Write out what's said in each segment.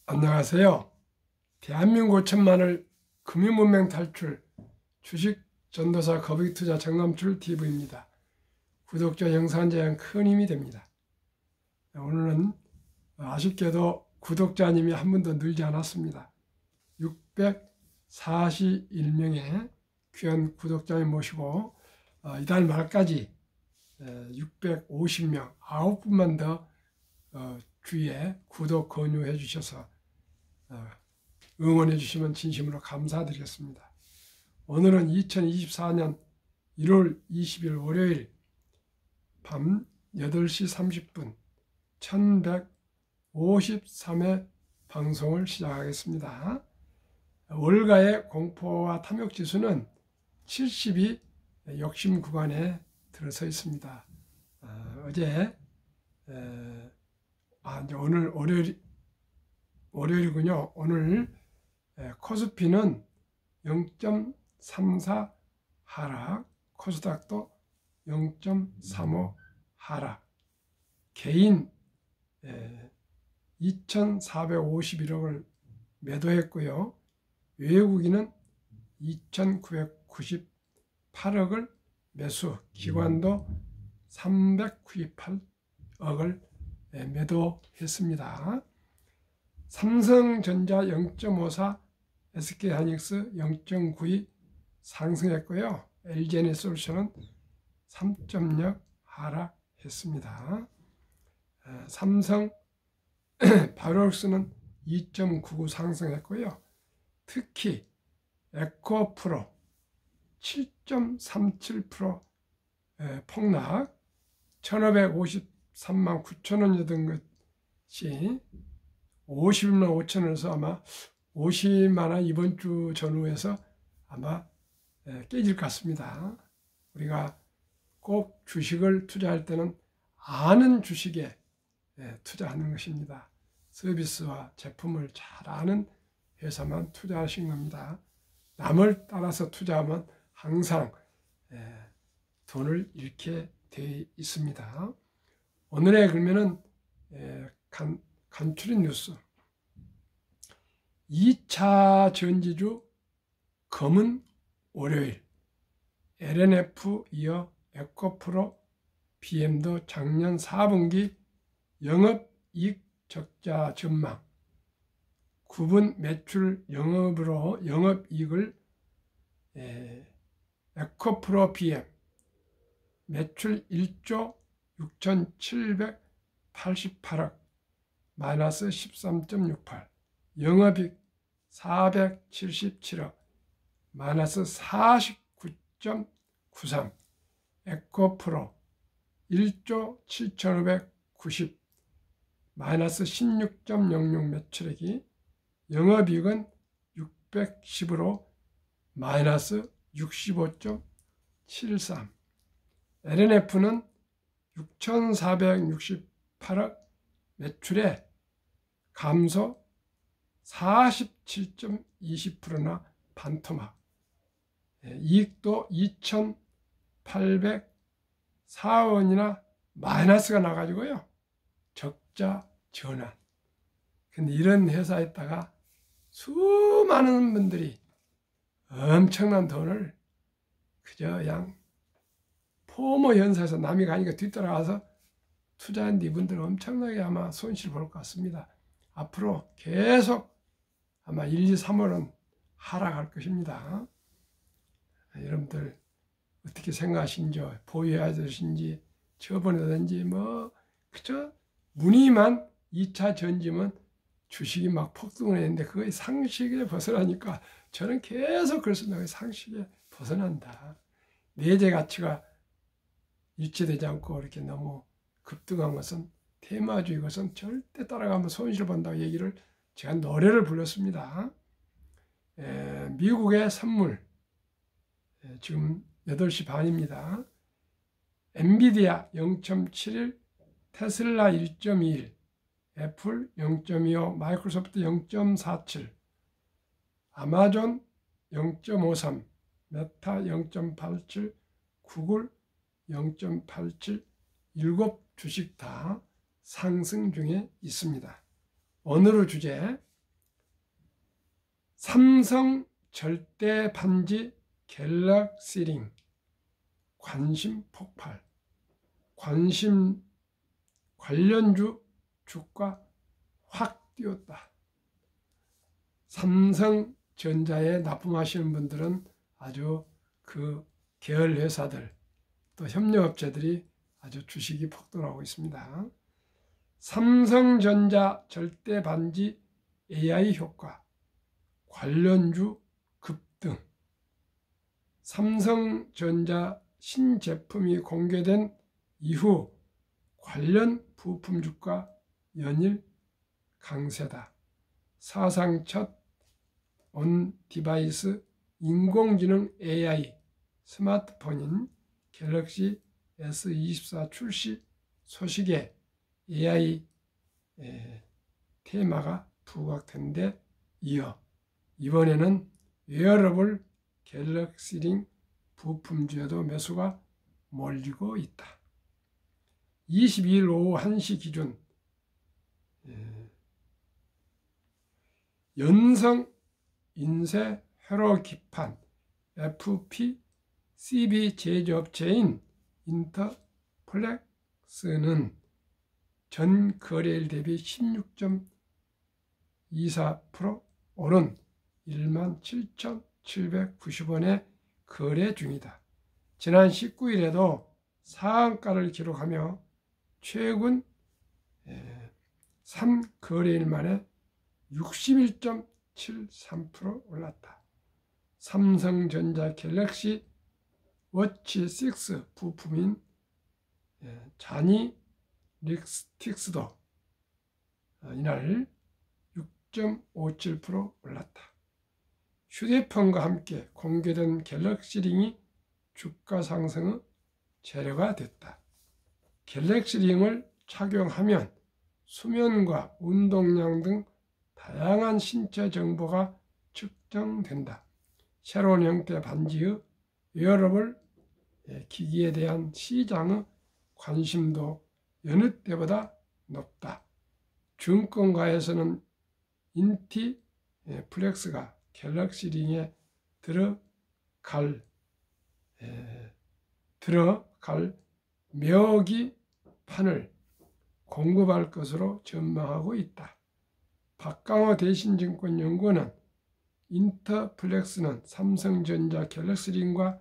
안녕하세요. 대한민국 5천만을 금융문맹 탈출 주식 전도사 거북이투자 정남출 TV입니다. 구독자 영상 제한 큰 힘이 됩니다. 오늘은 아쉽게도 구독자님이 한 분도 늘지 않았습니다. 641명의 귀한 구독자님 모시고 이달 말까지 650명, 9분만 더 주위에 구독 권유해 주셔서 응원해 주시면 진심으로 감사드리겠습니다. 오늘은 2024년 1월 20일 월요일 밤 8시 30분 1153회 방송을 시작하겠습니다. 월가의 공포와 탐욕지수는 70이 욕심 구간에 들어서 있습니다. 어제 이제 오늘 월요일이군요. 오늘 코스피는 0.34 하락, 코스닥도 0.35 하락, 개인 2,451억을 매도했고요. 외국인은 2,998억을 매수, 기관도 398억을 매도했습니다. 삼성전자 0.54, SK하이닉스 0.92 상승했고요. LG에너지솔루션은 3.0 하락했습니다. 삼성 바이오록스는 2.99 상승했고요. 특히 에코프로 7.37% 폭락, 1,553만 9천원이던 것이 51만 5천원에서 아마 50만원 이번 주 전후에서 아마 깨질 것 같습니다. 우리가 꼭 주식을 투자할 때는 아는 주식에 투자하는 것입니다. 서비스와 제품을 잘 아는 회사만 투자하시는 겁니다. 남을 따라서 투자하면 항상 돈을 잃게 되어 있습니다. 오늘의 그러면은 간추린 뉴스. 2차 전지주 검은 월요일, LNF 이어 에코프로, BM도 작년 4분기 영업이익 적자 전망, 9분 매출 영업이익을 에코프로 BM 매출 1조 6,788억 마이너스 13.68, 영업이익 477억 마이너스 49.93, 에코프로 1조 7,590 마이너스 16.06 매출액이, 영업이익은 610으로 마이너스 65.73, LNF는 6,468억 매출에 감소 47.20%나 반토막, 이익도 2,804원이나 마이너스가 나가지고요. 적자 전환. 근데 이런 회사에다가 수많은 분들이 엄청난 돈을 그저 그냥 포모 현상에서 남이 가니까 뒤따라가서 투자한 이분들은 엄청나게 아마 손실 볼 것 같습니다. 앞으로 계속 아마 1, 2, 3월은 하락할 것입니다. 여러분들 어떻게 생각하시는지, 보유해야 되신지, 처분해야되는지, 그저 무늬만 2차 전지면 주식이 막 폭등을 했는데 그거의 상식에 벗어나니까 저는 계속 그렇습니다. 상식에 벗어난다. 내재 가치가 일치되지 않고 이렇게 너무 급등한 것은, 테마주의 것은 절대 따라가면 손실 본다고 얘기를 제가 노래를 불렀습니다. 미국의 선물, 지금 8시 반입니다. 엔비디아 0.71, 테슬라 1.21, 애플 0.25, 마이크로소프트 0.47, 아마존 0.53, 메타 0.87, 구글 0.87, 7 주식 다 상승 중에 있습니다. 오늘의 주제, 삼성 절대 반지 갤럭시링 관심 폭발. 관련주 주가 확 뛰었다. 삼성전자에 납품하시는 분들은 아주 그 계열 회사들 또 협력업체들이 아주 주식이 폭등하고 있습니다. 삼성전자 절대 반지 AI 효과 관련주 급등. 삼성전자 신제품이 공개된 이후 관련 부품 주가 연일 강세다. 사상 첫 온디바이스 인공지능 AI 스마트폰인 갤럭시 S24 출시 소식에 AI 테마가 부각된 데 이어 이번에는 웨어러블 갤럭시링 부품주에도 매수가 몰리고 있다. 22일 오후 1시 기준 연성 인쇄 회로 기판 FPCB 제조업체인 인터플렉스는 전 거래일 대비 16.24% 오른 17,790원에 거래 중이다. 지난 19일에도 상한가를 기록하며 최근 3거래일 만에 61.73% 올랐다. 삼성전자 갤럭시 워치 6 부품인 자니 릭스틱스도 이날 6.57% 올랐다. 휴대폰과 함께 공개된 갤럭시링이 주가 상승의 재료가 됐다. 갤럭시링을 착용하면 수면과 운동량 등 다양한 신체 정보가 측정된다. 새로운 형태 반지의 웨어러블 기기에 대한 시장의 관심도 여느 때보다 높다. 증권가에서는 인티플렉스가 갤럭시링에 들어갈 묘기판을 공급할 것으로 전망하고 있다. 박강호 대신증권연구원은 인터플렉스는 삼성전자 갤럭시링과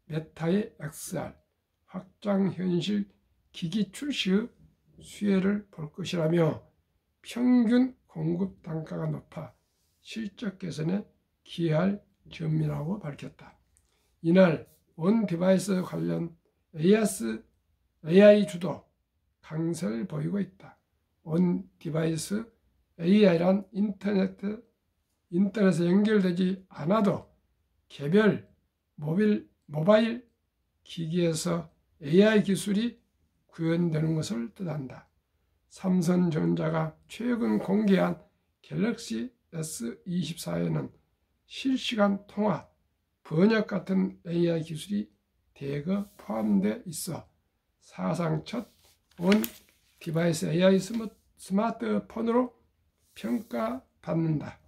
메타의 XR 확장현실 기기 출시의 수혜를 볼 것이라며 평균 공급 단가가 높아 실적 개선에 기여할 점이라고 밝혔다. 이날 온 디바이스 관련 AI 주도 강세를 보이고 있다. 온 디바이스 AI란 인터넷에 연결되지 않아도 개별 모바일 기기에서 AI 기술이 구현되는 것을 뜻한다. 삼성전자가 최근 공개한 갤럭시 S24에는 실시간 통화, 번역 같은 AI 기술이 대거 포함되어 있어 사상 첫 온 디바이스 AI 스마트폰으로 평가받는다.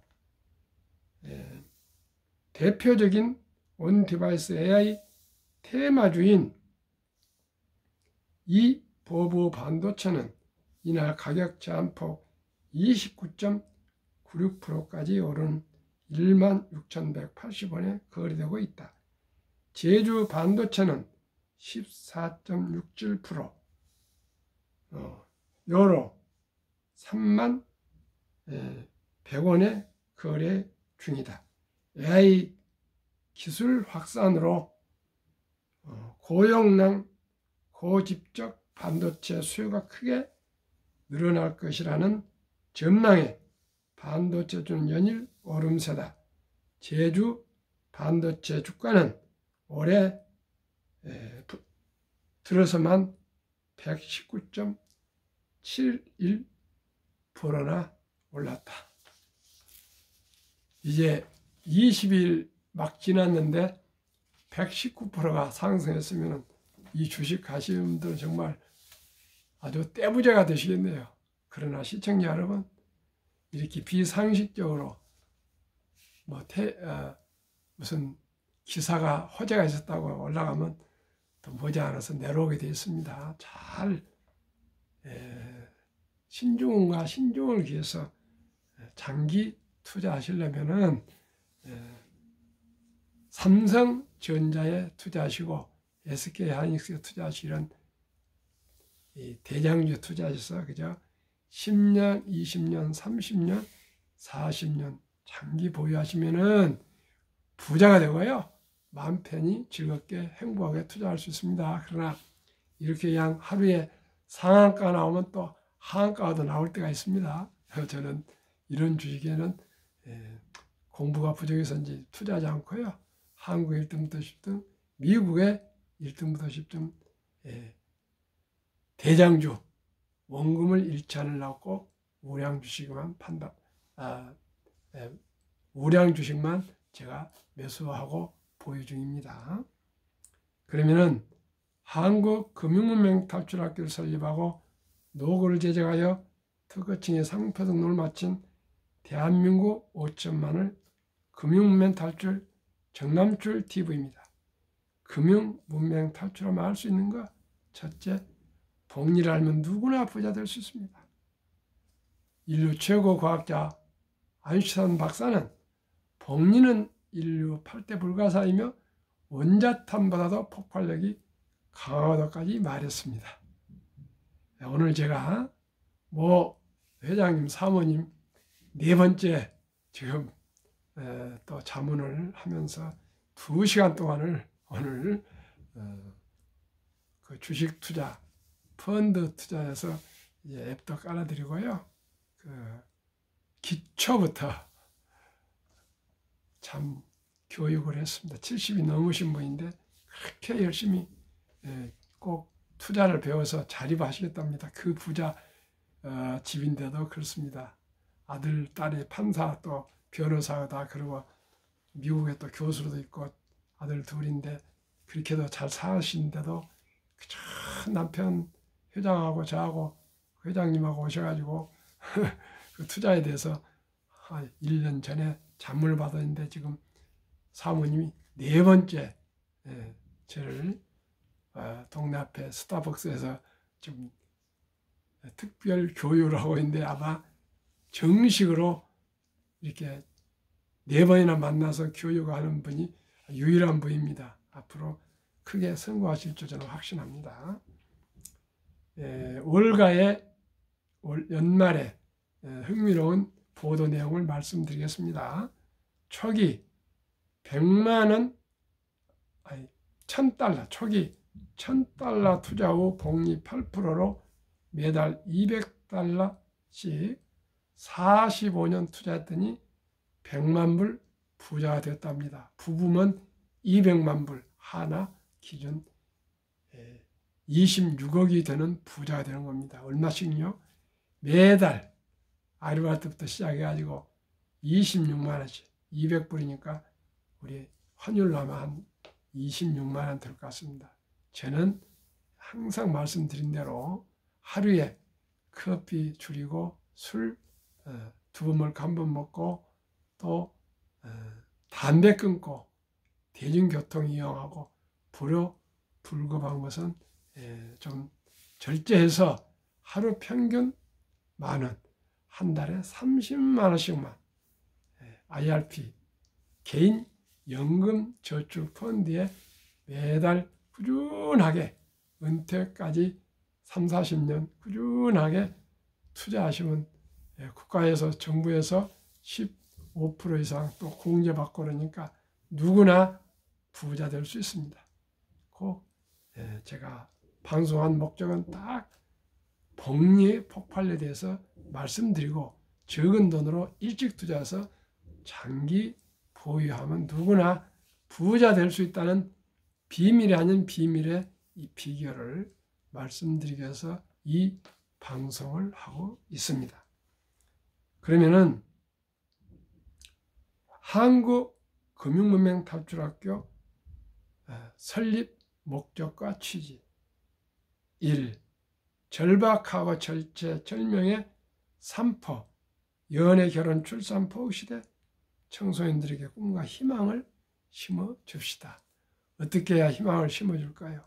대표적인 온 디바이스 AI 테마주인 이 버브 반도체는 이날 가격 제한폭 29.96%까지 오른 16,180원에 거래되고 있다. 제주 반도체는 14.67%, 요로 31,100원에 거래 중이다. AI 기술 확산으로 고용량, 고집적 반도체 수요가 크게 늘어날 것이라는 전망에 반도체주는 연일 오름세다. 제주 반도체 주가는 올해 들어서만 119.71%나 올랐다. 이제 20일 막 지났는데 119%가 상승했으면 이 주식 하시는 분들은 정말 아주 떼부자가 되시겠네요. 그러나 시청자 여러분, 이렇게 비상식적으로 무슨 기사가 화제가 있었다고 올라가면 또 머지않아서 내려오게 되어 있습니다. 잘 신중과 신중을 기해서 장기 투자하시려면은 삼성전자에 투자하시고 SK하이닉스에 투자하시는 이 대장주에 투자하셔서 그저 10년, 20년, 30년, 40년 장기 보유하시면은 부자가 되고요. 마음 편히 즐겁게 행복하게 투자할 수 있습니다. 그러나 이렇게 그냥 하루에 상한가 나오면 또 하한가도 나올 때가 있습니다. 저는 이런 주식에는 공부가 부족해서인지 투자하지 않고요. 한국 1등부터 10등, 미국의 1등부터 10등 대장주, 원금을 잃지 않으려고 우량 주식만 우량 주식만 제가 매수하고 보유 중입니다. 그러면은 한국금융문명 탈출학교를 설립하고 노고를 제작하여 특허청의 상표 등록을 마친 대한민국 5천만을 금융문명 탈출 정남출 TV입니다. 금융문명 탈출하면 할 수 있는 것, 첫째, 복리를 알면 누구나 부자 될 수 있습니다. 인류 최고 과학자 아인슈타인 박사는 복리는 인류 8대 불가사이며 원자탄보다도 폭발력이 강하다고까지 말했습니다. 오늘 제가 회장님, 사모님 네 번째 지금 또 자문을 하면서 2시간 동안을 오늘 그 주식 투자, 펀드 투자에서 앱도 깔아드리고요. 그 기초부터 참 교육을 했습니다. 70이 넘으신 분인데 그렇게 열심히 꼭 투자를 배워서 자립하시겠답니다. 그 부자 집인데도 그렇습니다. 아들, 딸이 판사 또 변호사다 그러고 미국에 또 교수로도 있고 아들 둘인데 그렇게도 잘 사시는데도 그저 남편 회장하고 저하고 회장님하고 오셔가지고 그 투자에 대해서 한 1년 전에 자문을 받았는데 지금 사모님이 네 번째 저를 동네 앞에 스타벅스에서 좀 특별 교육을 하고 있는데 아마 정식으로 이렇게 네 번이나 만나서 교육하는 분이 유일한 분입니다. 앞으로 크게 성공하실 줄 저는 확신합니다. 연말에 흥미로운 보도 내용을 말씀드리겠습니다. 초기 100만 원, 1000달러, 초기 1000달러 투자 후 복리 8%로 매달 200달러씩 45년 투자했더니 100만 불 부자가 됐답니다. 부부면 200만 불, 하나 기준 26억이 되는 부자가 되는 겁니다. 얼마씩요? 매달 아르바이트부터 시작해가지고 26만 원씩 200불이니까 우리 환율로 하면 한 26만 원 될 것 같습니다. 저는 항상 말씀드린 대로 하루에 커피 줄이고 술 2번 먹고 1번 먹고 또 담배 끊고 대중교통 이용하고 불급한 것은 좀 절제해서 하루 평균 만원, 한 달에 30만 원씩만 IRP 개인 연금 저축 펀드에 매달 꾸준하게 은퇴까지 30-40년 꾸준하게 투자하시면 국가에서 정부에서 15% 이상 또 공제받고 그러니까 누구나 부자 될 수 있습니다. 꼭 제가 방송한 목적은 딱 복리 폭발에 대해서 말씀드리고 적은 돈으로 일찍 투자해서 장기 보유하면 누구나 부자 될 수 있다는 비밀이 아닌 비밀의 이 비결을 말씀드리기 위해서 이 방송을 하고 있습니다. 그러면은 한국금융문명탈출학교 설립 목적과 취지 1. 절박하고 절제, 절명의 3포 연애, 결혼, 출산, 포국 시대 청소년들에게 꿈과 희망을 심어 줍시다. 어떻게 해야 희망을 심어줄까요?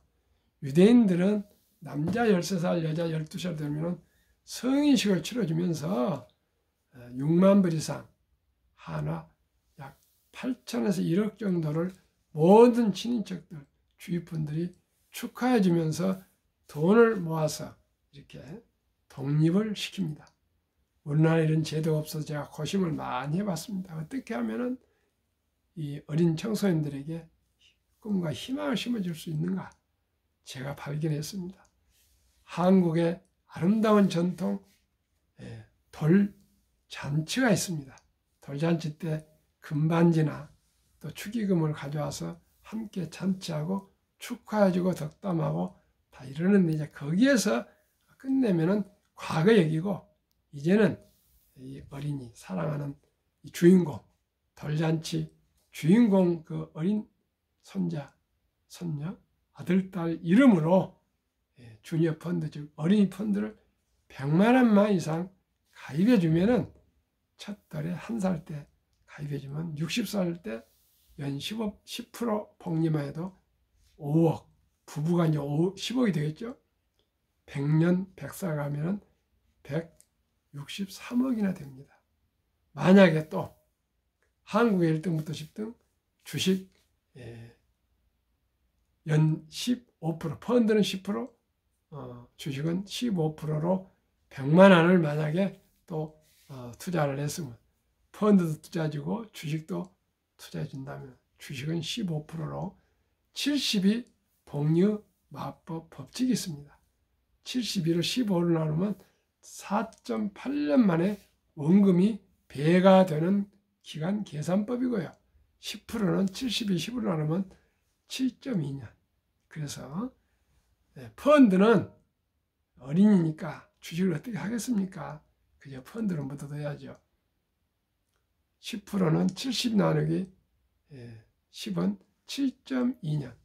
유대인들은 남자 13살, 여자 12살 되면 성인식을 치러주면서 6만 불 이상, 한화 약 8천에서 1억 정도를 모든 친인척들, 주위 분들이 축하해 주면서 돈을 모아서 이렇게 독립을 시킵니다. 우리나라에 이런 제도가 없어서 제가 고심을 많이 해봤습니다. 어떻게 하면은 이 어린 청소년들에게 꿈과 희망을 심어줄 수 있는가? 제가 발견했습니다. 한국의 아름다운 전통 돌잔치가 있습니다. 돌잔치 때 금반지나 또 축의금을 가져와서 함께 잔치하고 축하해주고 덕담하고 다 이러는데 이제 거기에서 끝내면은 과거 얘기고 이제는 이 어린이 사랑하는 이 주인공 돌잔치 주인공 그 어린 손자 손녀 아들 딸 이름으로 주니어 펀드 즉 어린이 펀드를 100만 원만 이상 가입해 주면은 첫 달에 1살 때 가입해 주면 60살 때 연 10% 복리만해도 5억 부부가 이제 10억이 되겠죠. 100년 100살 가면은 163억이나 됩니다. 만약에 또 한국의 1등부터 10등 주식 연 15% 펀드는 10% 주식은 15%로 100만 원을 만약에 또 투자를 했으면 펀드도 투자해주고 주식도 투자해준다면 주식은 15%로 70이 복리의 마법 법칙이 있습니다. 72를 15로 나누면 4.8년 만에 원금이 배가 되는 기간 계산법이고요. 10%는 72, 10으로 나누면 7.2년. 그래서 펀드는 어린이니까 주식을 어떻게 하겠습니까? 그저 펀드를 묻어둬야죠. 10%는 70 나누기 10은 7.2년.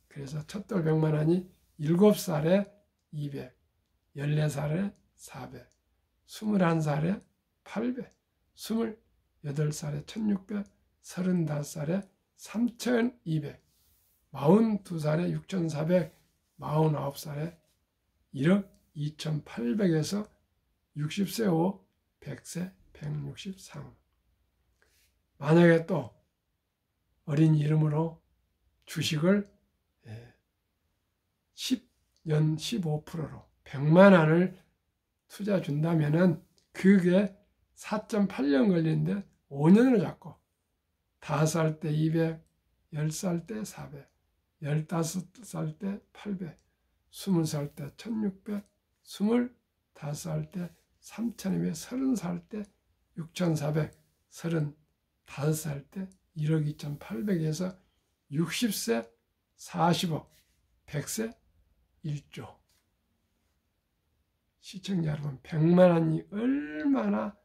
그래서 첫돌 100만 원이 7살에 200, 14살에 400, 21살에 800, 28살에 1600, 35살에 3200, 42살에 6400, 49살에 1억 2800에서 60세 후 100세 163. 만약에 또 어린 이름으로 주식을 10연 15%로 100만 원을 투자 준다면은 그게 4.8년 걸리는데 5년으로 잡고 5살 때 200, 10살 때 400, 15살 때 800, 20살 때 1600, 25살 때 3200, 30살 때 6400, 35살 때 1억 2800에서 60세 40억, 100세 1조. 시청자 여러분, 100만 원이 얼마나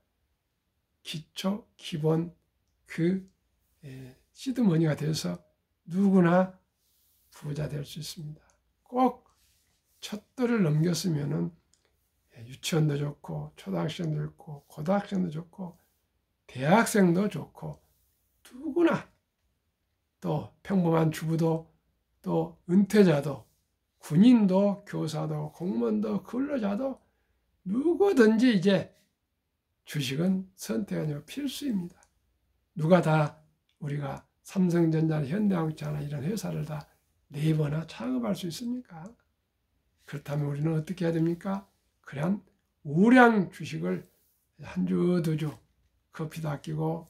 기초, 기본 시드머니가 돼서 누구나 부자 될 수 있습니다. 꼭 첫돌을 넘겼으면은 유치원도 좋고 초등학생도 좋고 고등학생도 좋고 대학생도 좋고 누구나 또 평범한 주부도 또 은퇴자도 군인도 교사도 공무원도 근로자도 누구든지 이제 주식은 선택이 아니라 필수입니다. 누가 다 우리가 삼성전자나 현대자동차나 이런 회사를 다 네이버나 창업할 수 있습니까? 그렇다면 우리는 어떻게 해야 됩니까? 그냥 우량 주식을 한 주, 두 주, 커피도 아끼고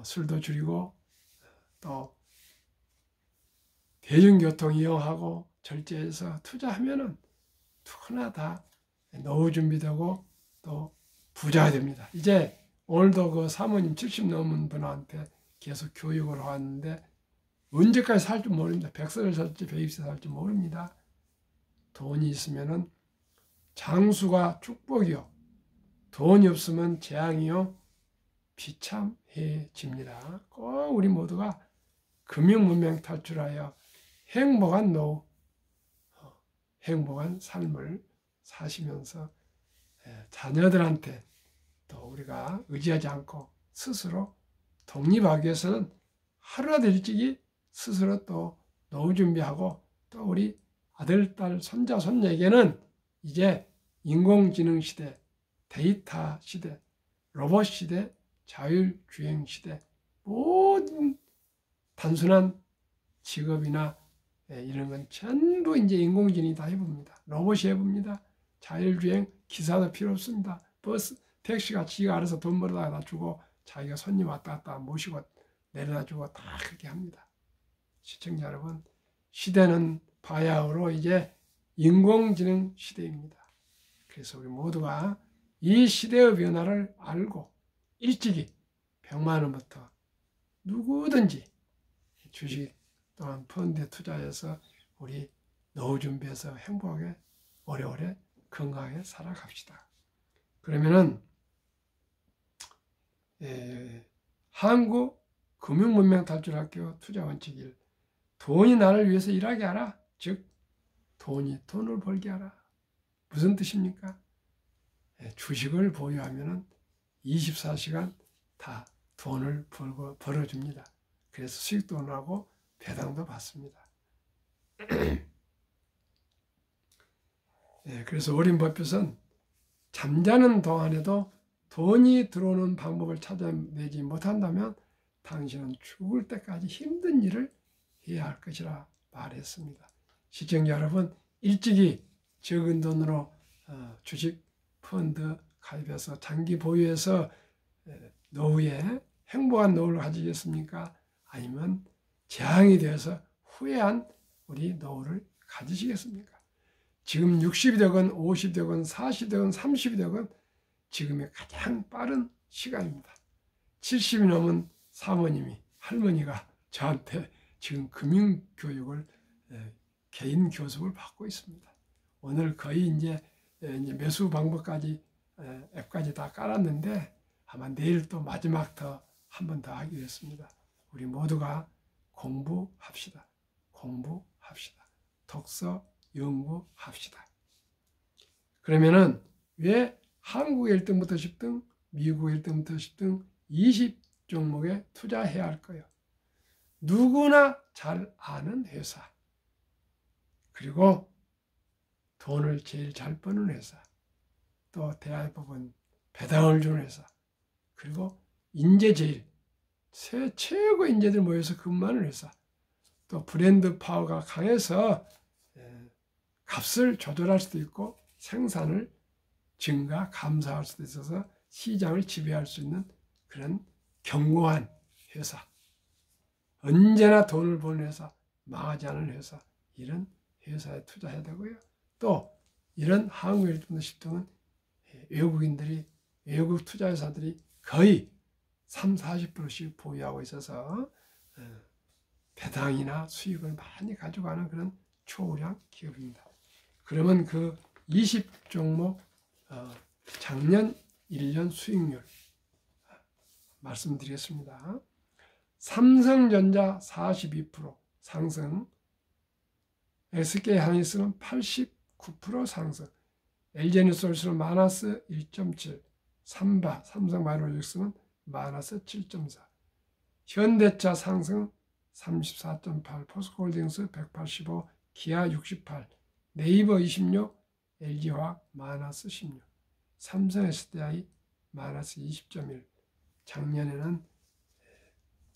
술도 줄이고 또 대중교통 이용하고 절제해서 투자하면은 누구나 다 노후 준비되고 또 부자가 됩니다. 이제 오늘도 그 사모님 70 넘은 분한테 계속 교육을 왔는데 언제까지 살 줄 모릅니다. 100세를 살지 120세 살지 모릅니다. 돈이 있으면은 장수가 축복이요. 돈이 없으면 재앙이요. 비참해집니다. 꼭 우리 모두가 금융문명 탈출하여 행복한 노후, 행복한 삶을 사시면서 자녀들한테 또 우리가 의지하지 않고 스스로 독립하기 위해서는 하루라도 일찍이 스스로 또 노후 준비하고 또 우리 아들, 딸, 손자, 손녀에게는 이제 인공지능 시대, 데이터 시대, 로봇 시대, 자율주행 시대, 모든 단순한 직업이나 이런 건 전부 이제 인공지능이 다 해봅니다. 로봇이 해봅니다. 자율주행 기사도 필요 없습니다. 버스, 택시가 지가 알아서 돈 벌어다 주고 자기가 손님 왔다 갔다 모시고 내려다 주고 다 그렇게 합니다. 시청자 여러분, 시대는 바야흐로 이제 인공지능 시대입니다. 그래서 우리 모두가 이 시대의 변화를 알고 일찍이 100만 원부터 누구든지 주식 또한 펀드에 투자해서 우리 노후 준비해서 행복하게 오래오래 건강하게 살아갑시다. 그러면은 한국금융문명탈출학교 투자원칙 1, 돈이 나를 위해서 일하게 하라. 즉 돈이 돈을 벌게 하라. 무슨 뜻입니까? 주식을 보유하면 24시간 다 돈을 벌어줍니다. 그래서 수익도 나고 배당도 받습니다. 그래서 워렌 버핏은 잠자는 동안에도 돈이 들어오는 방법을 찾아내지 못한다면 당신은 죽을 때까지 힘든 일을 해야 할 것이라 말했습니다. 시청자 여러분, 일찍이 적은 돈으로 주식 펀드 가입해서 장기 보유해서 노후에 행복한 노후를 가지겠습니까? 아니면 재앙이 되어서 후회한 우리 노후를 가지시겠습니까? 지금 60이 되건 50이 되건 40이 되건 30이 되건 지금의 가장 빠른 시간입니다. 70이 넘은 사모님이, 할머니가 저한테 지금 금융교육을 개인 교습을 받고 있습니다. 오늘 거의 이제 매수 방법까지 앱까지 다 깔았는데 아마 내일 또 마지막 한 번 더 하기로 했습니다. 우리 모두가 공부합시다. 공부합시다. 독서 연구합시다. 그러면은 왜 한국 1등부터 10등, 미국 1등부터 10등 20종목에 투자해야 할까요? 누구나 잘 아는 회사, 그리고 돈을 제일 잘 버는 회사, 또 대한법원 배당을 주는 회사, 그리고 인재 제일 최고 인재들 모여서 근무하는 회사, 또 브랜드 파워가 강해서 값을 조절할 수도 있고 생산을 증가, 감소할 수도 있어서 시장을 지배할 수 있는 그런 견고한 회사, 언제나 돈을 버는 회사, 망하지 않은 회사, 이런 회사에 투자해야 되고요. 또 이런 한국 1등부터 10등은 외국인들이, 외국 투자회사들이 거의 30-40%씩 보유하고 있어서 배당이나 수익을 많이 가져가는 그런 초우량 기업입니다. 그러면 그 20종목 작년 1년 수익률 말씀드리겠습니다. 삼성전자 42% 상승, SK하이닉스는 89% 상승, LG에너지솔루션은 마이너스 1.7, 삼성바이오로직스는 마이너스 7.4, 현대차 상승 34.8, 포스코홀딩스 185, 기아 68, 네이버 26, LG화학 마이너스 16, 삼성 SDI 마이너스 20.1. 작년에는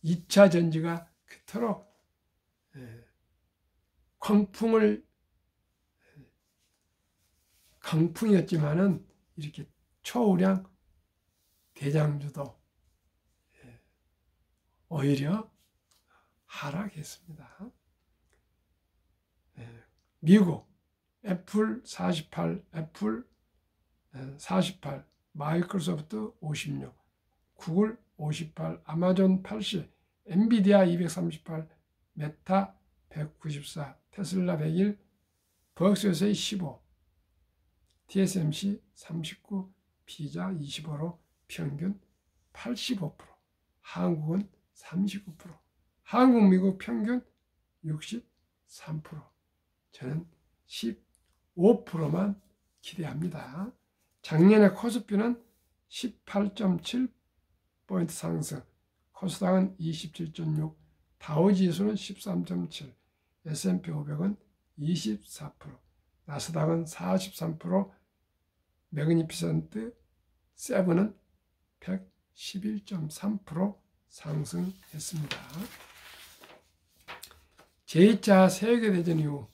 2차 전지가 그토록 강풍이었지만은 이렇게 초우량 대장주도 오히려 하락했습니다. 미국 애플 48, 애플 48, 마이크로소프트 56, 구글 58, 아마존 80, 엔비디아 238, 메타 194, 테슬라 101, 버크셔스의 15, TSMC 39, 피자 25로 평균 85%, 한국은 39%, 한국, 미국 평균 63%, 저는 15%만 기대합니다. 작년에 코스피는 18.7포인트 상승, 코스닥은 27.6, 다우지수는 13.7, S&P 500은 24%, 나스닥은 43%, 매그니피센트 세븐은 111.3% 상승했습니다. 제2차 세계대전 이후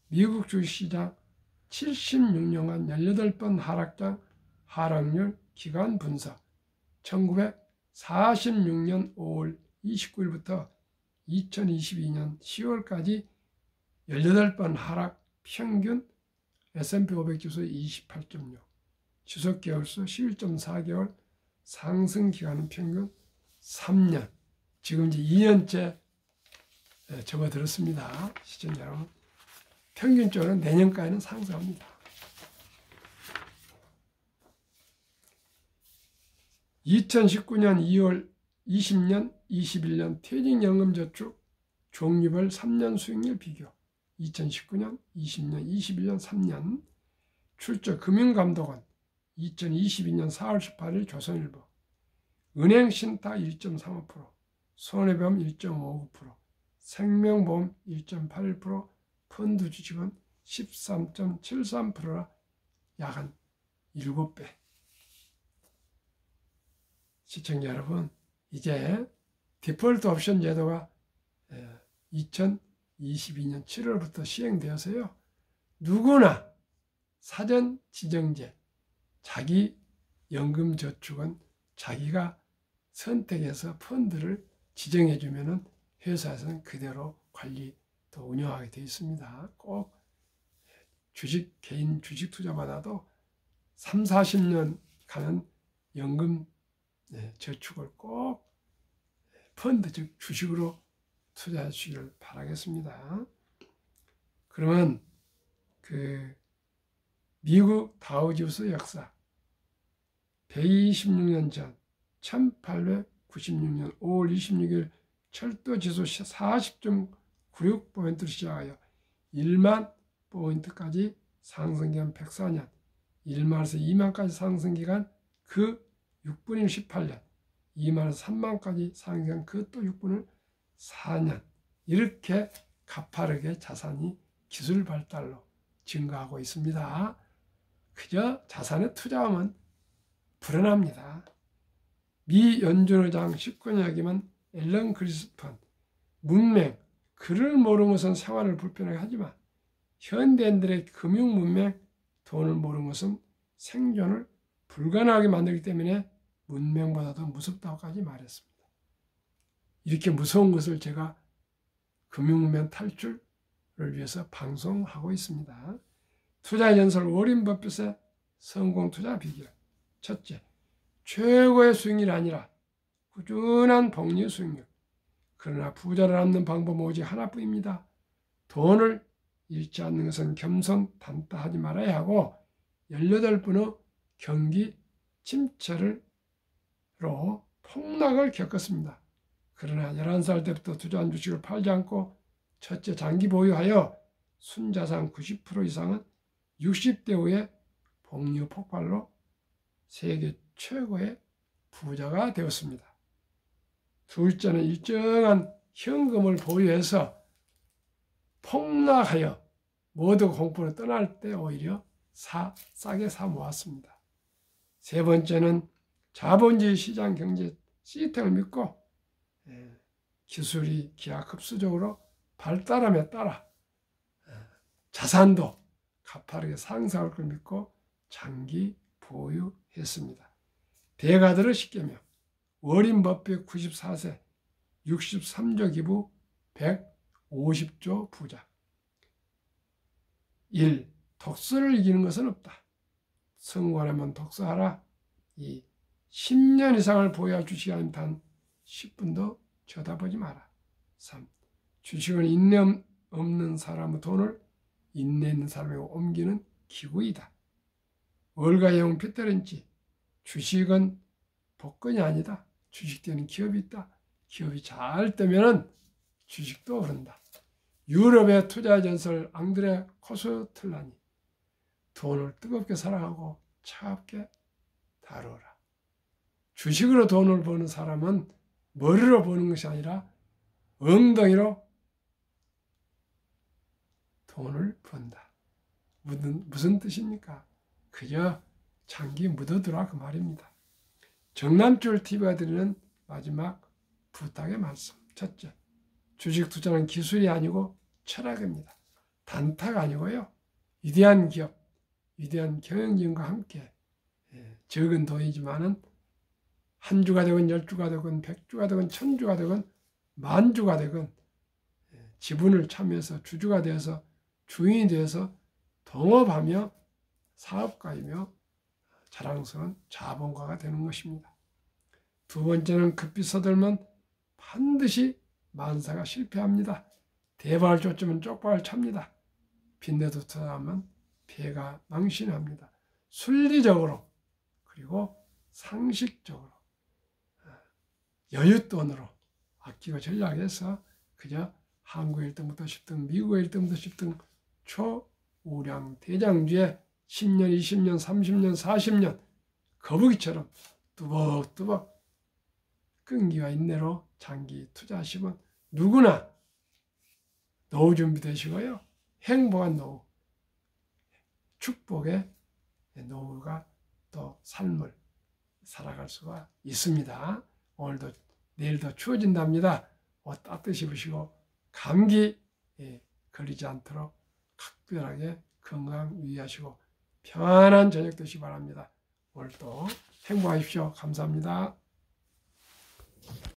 미국 주식시장 76년간 18번 하락률 기간 분석, 1946년 5월 29일부터 2022년 10월까지 18번 하락 평균 S&P 500 지수 28.6, 지속개월수 11.4개월, 상승 기간은 평균 3년, 지금 이제 2년째 접어들었습니다. 시청자 여러분, 평균적으로 내년까지는 상승합니다. 2019년 2월 20년, 21년 퇴직연금저축 종류별 3년 수익률 비교, 2019년, 20년, 21년 3년 출처 금융감독원 2022년 4월 18일 조선일보, 은행신탁 1.35%, 손해보험 1.59%, 생명보험 1.81%, 펀드 주식은 13.73%라 약 한 7배. 시청자 여러분, 이제 디폴트 옵션 제도가 2022년 7월부터 시행되어서요, 누구나 사전 지정제, 자기 연금저축은 자기가 선택해서 펀드를 지정해 주면은 회사에서는 그대로 관리 또 운영하게 되어 있습니다. 꼭 개인 주식 투자 받아도 3, 40년 가는 연금 저축을 꼭 펀드, 즉 주식으로 투자해 주시기를 바라겠습니다. 그러면 그 미국 다우지수 역사 126년 전 1896년 5월 26일 철도지수 40.96포인트로 시작하여 1만 포인트까지 상승기간 104년, 1만에서 2만까지 상승기간 그 6분의 18년, 2만에서 3만까지 상승기간 그 또 6분의 4년, 이렇게 가파르게 자산이 기술 발달로 증가하고 있습니다. 그저 자산에 투자하면 불안합니다. 미 연준의장 19년이면 앨런 그리스펀, 문맹, 글을 모르는 것은 생활을 불편하게 하지만 현대인들의 금융 문맹, 돈을 모르는 것은 생존을 불가능하게 만들기 때문에 문맹보다도 무섭다고까지 말했습니다. 이렇게 무서운 것을 제가 금융문맹 탈출을 위해서 방송하고 있습니다. 투자 연설 워린 버핏의 성공 투자 비결. 첫째, 최고의 수익률이 아니라 꾸준한 복리 수익률. 그러나 부자를 얻는 방법은 오직 하나뿐입니다. 돈을 잃지 않는 것은 겸손단타하지 말아야 하고 18번의 경기 침체로 폭락을 겪었습니다. 그러나 11살 때부터 투자한 주식을 팔지 않고 첫째, 장기 보유하여 순자산 90% 이상은 60대 후에 복리 폭발로 세계 최고의 부자가 되었습니다. 둘째는 일정한 현금을 보유해서 폭락하여 모두 공포로 떠날 때 오히려 싸게 사 모았습니다. 세 번째는 자본주의 시장 경제 시스템을 믿고 기술이 기하급수적으로 발달함에 따라 자산도 가파르게 상승할 걸 믿고 장기 보유했습니다. 대가들을 10개명, 워린 버핏 94세, 63조 기부, 150조 부자. 1. 독서를 이기는 것은 없다. 성공하려면 독서하라. 2. 10년 이상을 보유할 주식이 아닌 단 10분도 쳐다보지 마라. 3. 주식은 인내 없는 사람의 돈을 인내 있는 사람에게 옮기는 기구이다. 월가영 피터렌치, 주식은 복권이 아니다. 주식되는 기업이 있다. 기업이 잘 되면 주식도 오른다. 유럽의 투자 전설 앙드레 코스틀라니, 돈을 뜨겁게 사랑하고 차갑게 다루어라. 주식으로 돈을 버는 사람은 머리로 보는 것이 아니라 엉덩이로 돈을 번다. 무슨 뜻입니까? 그저 장기 묻어두라 그 말입니다. 정남줄 TV가 드리는 마지막 부탁의 말씀. 첫째, 주식 투자는 기술이 아니고 철학입니다. 단타가 아니고요. 위대한 기업, 위대한 경영진과 함께 적은 돈이지만은 한 주가 되건 10주가 되건 100주가 되건 1000주가 되건 만주가 되건 지분을 참여해서 주주가 되어서 주인이 되어서 동업하며 사업가이며 자랑스러운 자본가가 되는 것입니다. 두 번째는 급히 서들면 반드시 만사가 실패합니다. 대박을 쫓으면 쪽박을 찹니다. 빚내도 투자하면 배가 망신합니다. 순리적으로 그리고 상식적으로 여윳돈으로 아끼고 전략해서 그저 한국 1등부터 10등, 미국 1등부터 10등 초우량 대장주에 10년, 20년, 30년, 40년 거북이처럼 뚜벅뚜벅 끈기와 인내로 장기 투자하시면 누구나 노후 준비되시고요. 행복한 노후, 축복의 노후가 또 삶을 살아갈 수가 있습니다. 오늘도 내일도 추워진답니다. 옷 따뜻이 입으시고 감기 걸리지 않도록 각별하게 건강 유의하시고 편안한 저녁 되시기 바랍니다. 오늘도 행복하십시오. 감사합니다.